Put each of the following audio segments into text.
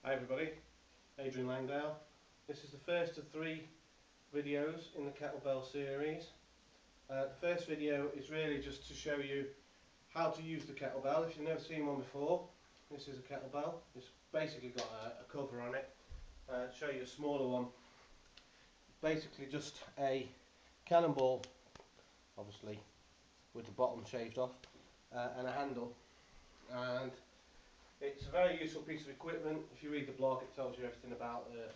Hi everybody, Adrian Langdale. This is the first of 3 videos in the kettlebell series. The first video is really just to show you how to use the kettlebell. If you've never seen one before, this is a kettlebell. It's basically got a cover on it. Show you a smaller one. Basically just a cannonball, obviously with the bottom shaved off, and a handle. And it's a very useful piece of equipment. If you read the blog, it tells you everything about the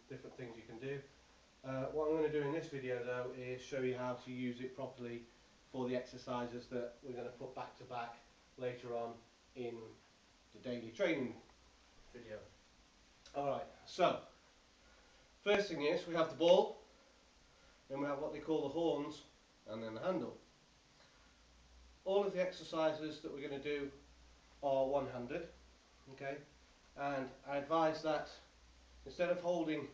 different things you can do. What I'm going to do in this video though is show you how to use it properly for the exercises that we're going to put back to back later on in the daily training video. Alright, so first thing is we have the ball, then we have what they call the horns, and then the handle. All of the exercises that we're going to do are one-handed, okay, and I advise that instead of holding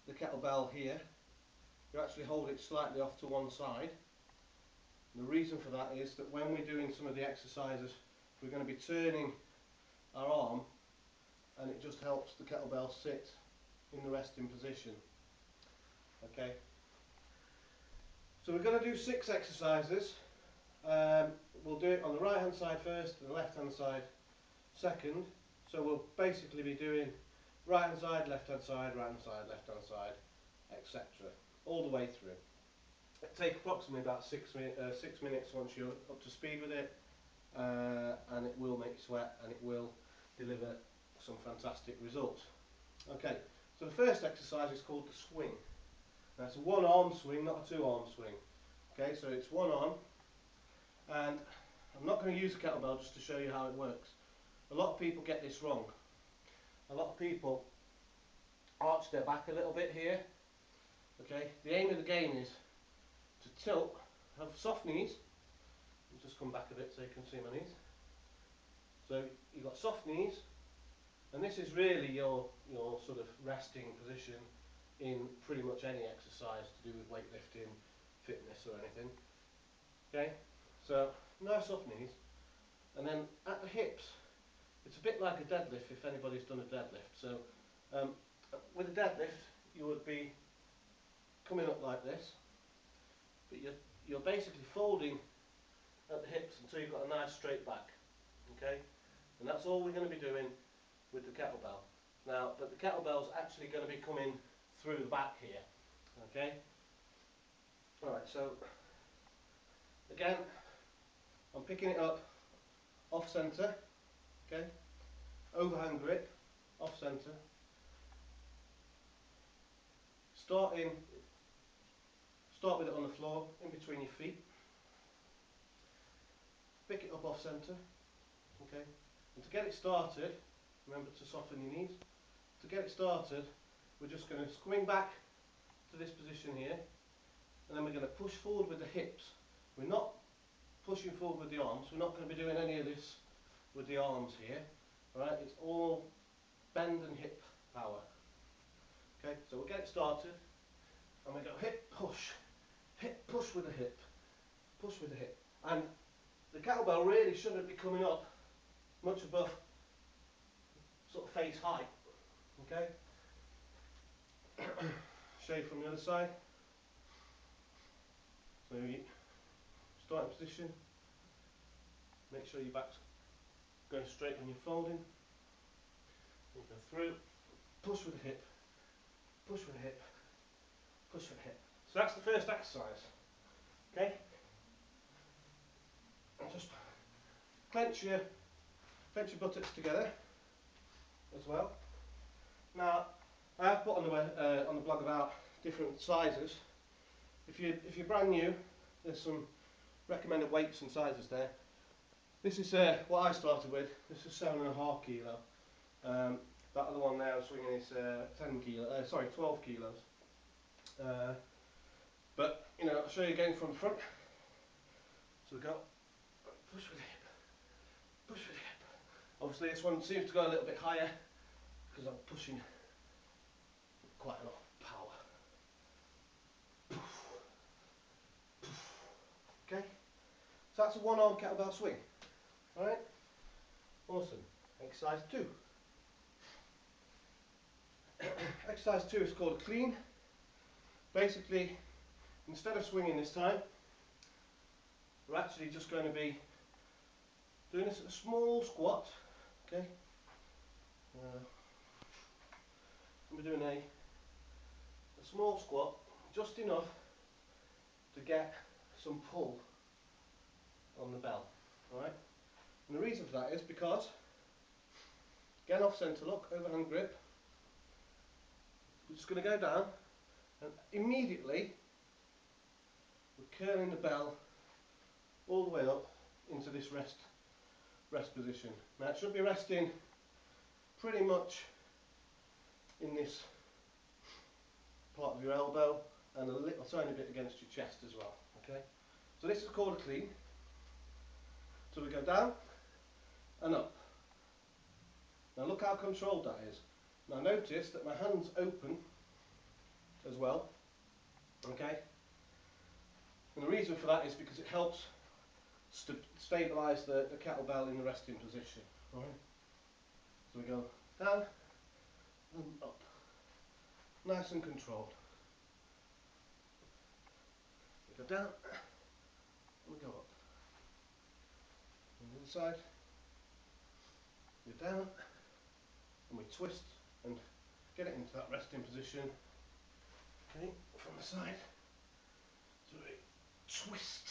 the kettlebell here, you actually hold it slightly off to one side. And the reason for that is that when we're doing some of the exercises, we're going to be turning our arm, and it just helps the kettlebell sit in the resting position. Okay, so we're going to do 6 exercises. We'll do it on the right hand side first and the left hand side second. So we'll basically be doing right hand side, left hand side, right hand side, left hand side, etc. all the way through. It'll take approximately about 6 minutes once you're up to speed with it, and it will make you sweat and it will deliver some fantastic results. Okay, so the first exercise is called the swing. Now it's a one arm swing, not a 2 arm swing. Okay, so it's one arm. And I'm not going to use the kettlebell just to show you how it works. A lot of people get this wrong. A lot of people arch their back a little bit here. Okay, the aim of the game is to tilt, have soft knees. I'll just come back a bit so you can see my knees. So you've got soft knees, and this is really your sort of resting position in pretty much any exercise to do with weightlifting, fitness or anything. Okay. So, nice soft knees, and then at the hips, it's a bit like a deadlift if anybody's done a deadlift. So, with a deadlift, you would be coming up like this, but you're basically folding at the hips until you've got a nice straight back. Okay, and that's all we're going to be doing with the kettlebell. Now, but the kettlebell's actually going to be coming through the back here. Okay. All right. So, again, I'm picking it up off centre, okay, overhand grip, off centre, start with it on the floor, in between your feet, pick it up off centre, okay, and to get it started, remember to soften your knees. To get it started, we're just going to swing back to this position here, and then we're going to push forward with the hips. We're not pushing forward with the arms. We're not going to be doing any of this with the arms here. Alright, it's all bend and hip power. Okay, so we'll get it started, and we go hip push with the hip, push with the hip. And the kettlebell really shouldn't be coming up much above sort of face height. Okay, show you from the other side. So you start in position, make sure your back's going straight when you're folding. You go through, push with the hip, push with the hip, push with the hip. So that's the first exercise. Okay? And just clench your buttocks together as well. Now, I have put on the blog about different sizes. If you're brand new, there's some recommended weights and sizes there. This is what I started with. This is 7.5 kilo. That other one there swinging is 12 kilos. But you know, I'll show you again from the front. So we go push with the hip, push with the hip. Obviously, this one seems to go a little bit higher because I'm pushing quite a lot of power. Okay, so that's a one-arm kettlebell swing. All right, awesome. Exercise 2. exercise 2 is called a clean. Basically, instead of swinging this time, we're actually just going to be doing this a small squat. Okay. We're doing a small squat, just enough to get some pull on the bell. Alright? And the reason for that is because, again off centre look, overhand grip, we're just going to go down and immediately we're curling the bell all the way up into this rest position. Now it should be resting pretty much in this part of your elbow and a little tiny bit against your chest as well. Okay, so this is called a clean. So we go down and up. Now look how controlled that is. Now notice that my hand's open as well. Okay, and the reason for that is because it helps stabilise the kettlebell in the resting position. All right. So we go down and up, nice and controlled. We go down and we go up. On the other side, we go down and we twist and get it into that resting position. Okay, from the side, so we twist,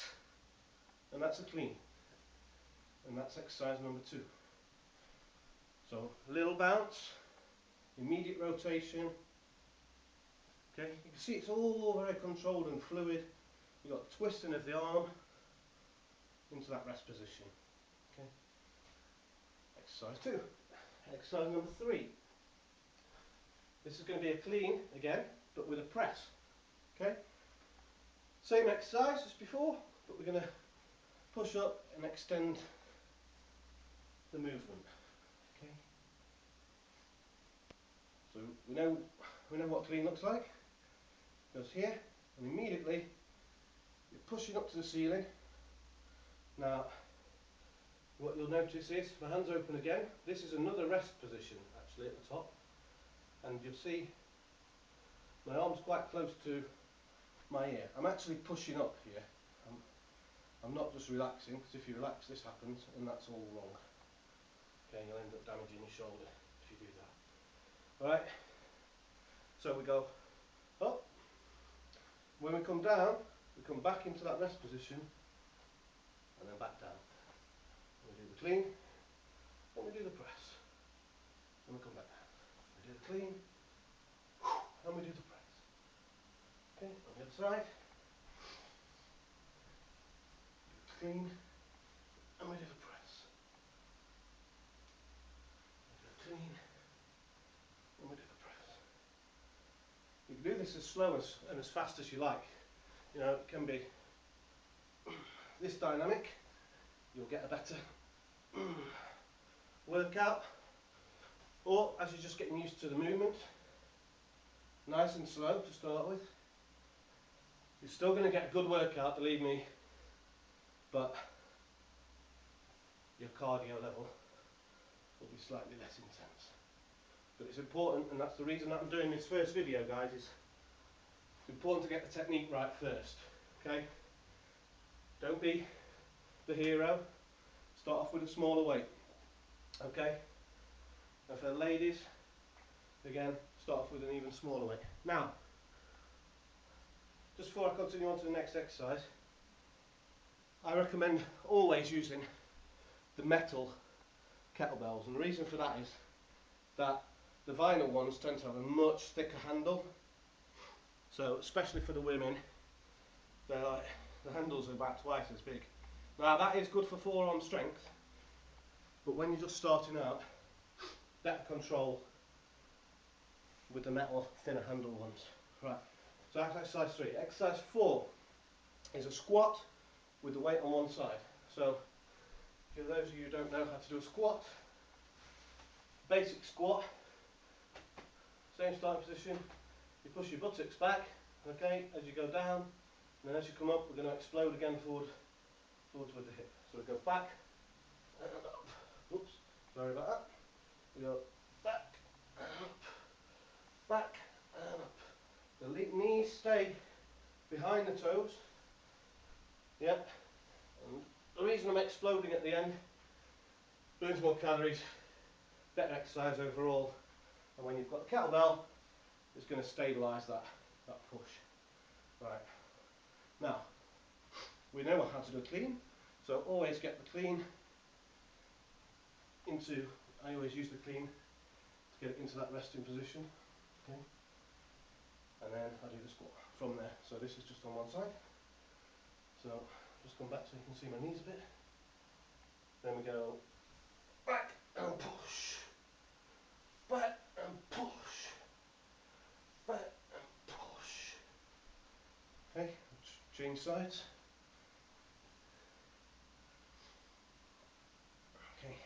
and that's a clean, and that's exercise number 2. So a little bounce, immediate rotation. Okay, you can see it's all very controlled and fluid. You've got the twisting of the arm into that rest position. Okay. Exercise 2. Exercise number 3. This is going to be a clean again, but with a press. Okay. Same exercise as before, but we're going to push up and extend the movement. Okay. So we know what clean looks like. It goes here, and immediately you're pushing up to the ceiling. Now, what you'll notice is my hand's open again. This is another rest position actually at the top, and you'll see my arm's quite close to my ear. I'm actually pushing up here. I'm not just relaxing, because if you relax this happens, and that's all wrong. Okay, you'll end up damaging your shoulder if you do that. Alright, so we go up. When we come down, we come back into that rest position, and then back down. We do the clean, and we do the press, and we come back down. We do the clean, and we do the press. Okay, on the other side, do the clean, and we do the press. We do the clean, and we do the press. You can do this as slow and as fast as you like. You know, it can be this dynamic. You'll get a better workout, or as you're just getting used to the movement, nice and slow to start with. You're still going to get a good workout, believe me, but your cardio level will be slightly less intense. But it's important, and that's the reason that I'm doing this first video, guys, is it's important to get the technique right first. Okay? Don't be the hero. Start off with a smaller weight. Okay? And for the ladies, again, start off with an even smaller weight. Now, just before I continue on to the next exercise, I recommend always using the metal kettlebells, and the reason for that is that the vinyl ones tend to have a much thicker handle. So especially for the women, they're like, the handles are about twice as big. Now that is good for forearm strength, but when you're just starting out, better control with the metal thinner handle ones. Right, so that's exercise 3. Exercise 4 is a squat with the weight on one side. So for those of you who don't know how to do a squat, basic squat, same starting position, you push your buttocks back, okay, as you go down, and then as you come up, we're going to explode again forwards with the hip. So we go back and up. Oops, sorry about that. We go back and up, back knees stay behind the toes. Yep. And the reason I'm exploding at the end, burns more calories, better exercise overall, and when you've got the kettlebell, it's going to stabilise that push. Right. Now, we know how to do a clean, so always get the clean into, I always use the clean to get it into that resting position. Okay. And then I do the squat from there. So this is just on one side. So just come back so you can see my knees a bit. Then we go back and push, back and push, back and push. Okay, change sides. Okay,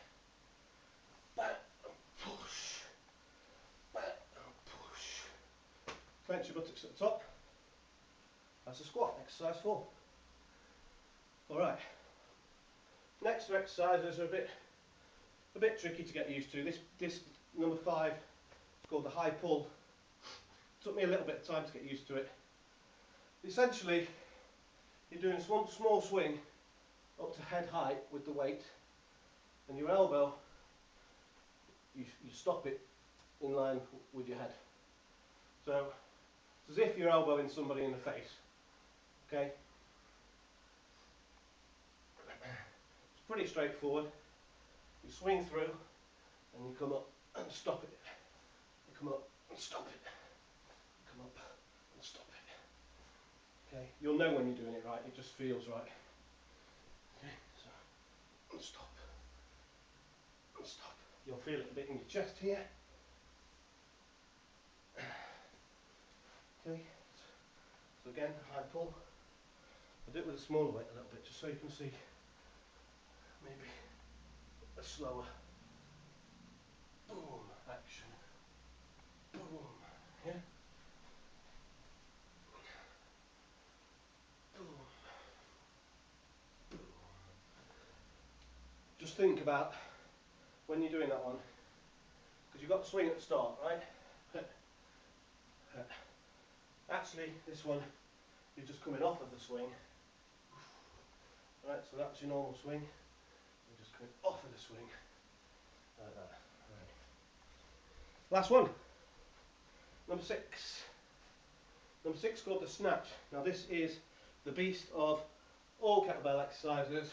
back and push, back and push. Clench your buttocks at the top. That's a squat, exercise 4. Alright, next two exercises are a bit tricky to get used to. This number 5 is called the high pull. It took me a little bit of time to get used to it. Essentially, you're doing a small swing up to head height with the weight, and your elbow, you stop it in line with your head. So it's as if you're elbowing somebody in the face. Okay? It's pretty straightforward. You swing through and you come up and stop it. You come up and stop it. You come up and stop it. Okay, you'll know when you're doing it right, it just feels right. Okay, so and stop. And stop. You'll feel it a bit in your chest here. Okay, so again, high pull. I'll do it with a smaller weight a little bit, just so you can see maybe a slower boom action. Boom. Yeah. Boom. Boom. Just think about when you're doing that one, because you've got to swing at the start, right? Actually, this one, you're just coming off of the swing. Right, so that's your normal swing. You're just coming off of the swing. Like that. Right. Last one. Number 6. Number 6 called the snatch. Now this is the beast of all kettlebell exercises.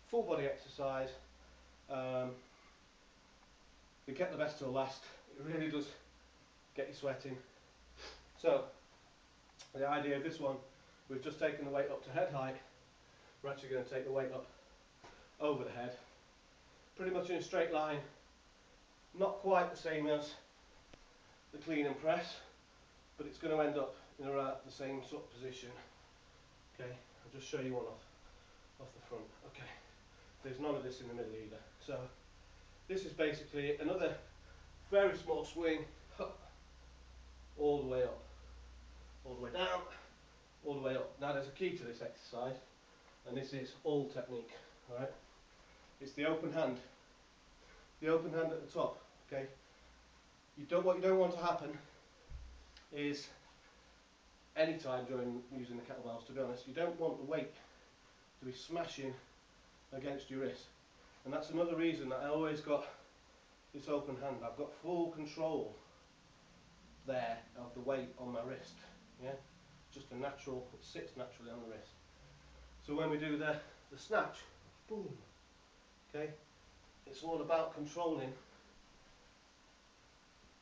Full body exercise. We get the best till last. It really does get you sweating. So, the idea of this one, we've just taken the weight up to head height. We're actually going to take the weight up over the head. Pretty much in a straight line. Not quite the same as the clean and press, but it's going to end up in around the same sort of position. Okay, I'll just show you one off the front. Okay, there's none of this in the middle either. So, this is basically another very small swing, all the way up, all the way down, all the way up. Now there's a key to this exercise, and this is all technique, alright? It's the open hand. The open hand at the top, okay? What you don't want to happen is, any time during using the kettlebells, to be honest, you don't want the weight to be smashing against your wrist. And that's another reason that I always got this open hand. I've got full control there of the weight on my wrist. Yeah, just a natural, it sits naturally on the wrist. So when we do the snatch, boom, okay, it's all about controlling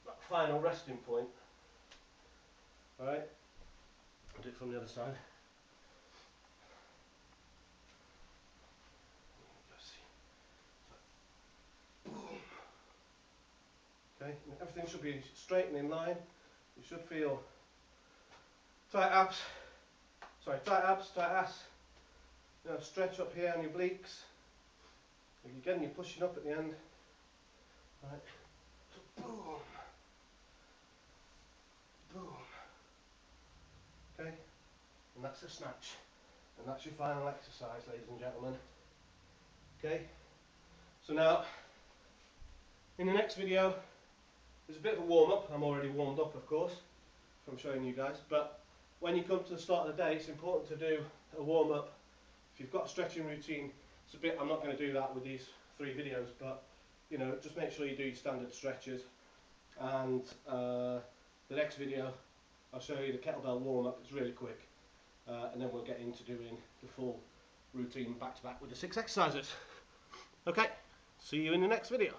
that final resting point. Alright, I'll do it from the other side. Okay, and everything should be straight and in line. You should feel tight abs, tight ass. You know, stretch up here on your obliques. Again, you're pushing up at the end. Right. So boom, boom. Okay, and that's the snatch, and that's your final exercise, ladies and gentlemen. Okay, so now in the next video. There's a bit of a warm-up. I'm already warmed up, of course, from showing you guys, but when you come to the start of the day, it's important to do a warm-up. If you've got a stretching routine, it's a bit, I'm not going to do that with these 3 videos, but you know, just make sure you do your standard stretches. And the next video, I'll show you the kettlebell warm-up. It's really quick, and then we'll get into doing the full routine back to back with the 6 exercises. Okay, see you in the next video.